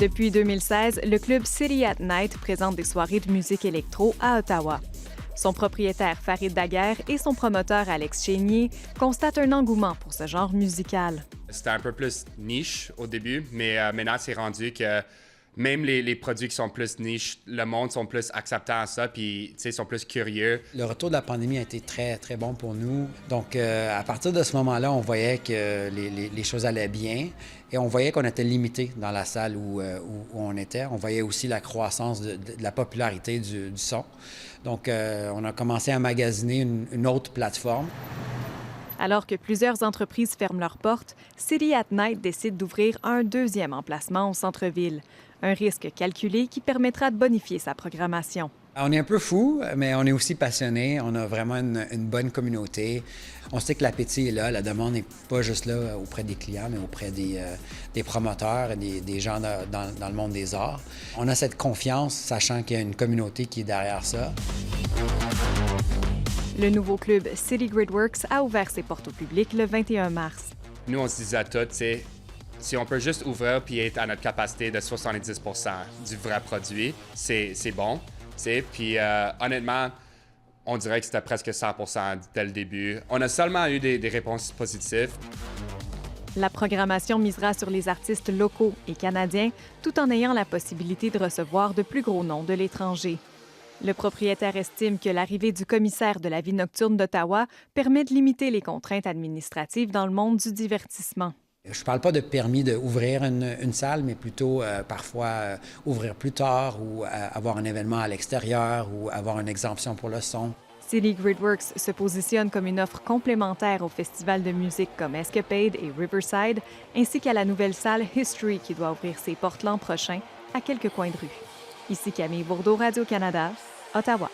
Depuis 2016, le club City at Night présente des soirées de musique électro à Ottawa. Son propriétaire Farid Daguerre et son promoteur Alex Chénier constatent un engouement pour ce genre musical. C'était un peu plus niche au début, mais maintenant c'est rendu que même les produits qui sont plus niche, le monde sont plus acceptants à ça, puis sont plus curieux. Le retour de la pandémie a été très, très bon pour nous. Donc, à partir de ce moment-là, on voyait que les choses allaient bien et on voyait qu'on était limité dans la salle où on était. On voyait aussi la croissance de la popularité du son. Donc, on a commencé à magasiner une autre plateforme. Alors que plusieurs entreprises ferment leurs portes, City at Night décide d'ouvrir un deuxième emplacement au centre-ville. Un risque calculé qui permettra de bonifier sa programmation. On est un peu fou, mais on est aussi passionné. On a vraiment une bonne communauté. On sait que l'appétit est là. La demande n'est pas juste là auprès des clients, mais auprès des promoteurs et des gens dans le monde des arts. On a cette confiance, sachant qu'il y a une communauté qui est derrière ça. Le nouveau club City Gridworks a ouvert ses portes au public le 21 mars. Nous, on se disait à tous, si on peut juste ouvrir puis être à notre capacité de 70 % du vrai produit, c'est bon. Puis honnêtement, on dirait que c'était presque 100 % dès le début. On a seulement eu des réponses positives. La programmation misera sur les artistes locaux et canadiens, tout en ayant la possibilité de recevoir de plus gros noms de l'étranger. Le propriétaire estime que l'arrivée du commissaire de la vie nocturne d'Ottawa permet de limiter les contraintes administratives dans le monde du divertissement. Je ne parle pas de permis d'ouvrir une salle, mais plutôt parfois ouvrir plus tard ou avoir un événement à l'extérieur ou avoir une exemption pour le son. City Gridworks se positionne comme une offre complémentaire aux festivals de musique comme Escapade et Riverside, ainsi qu'à la nouvelle salle History qui doit ouvrir ses portes l'an prochain à quelques coins de rue. Ici Camille Bourdeau, Radio-Canada, Ottawa.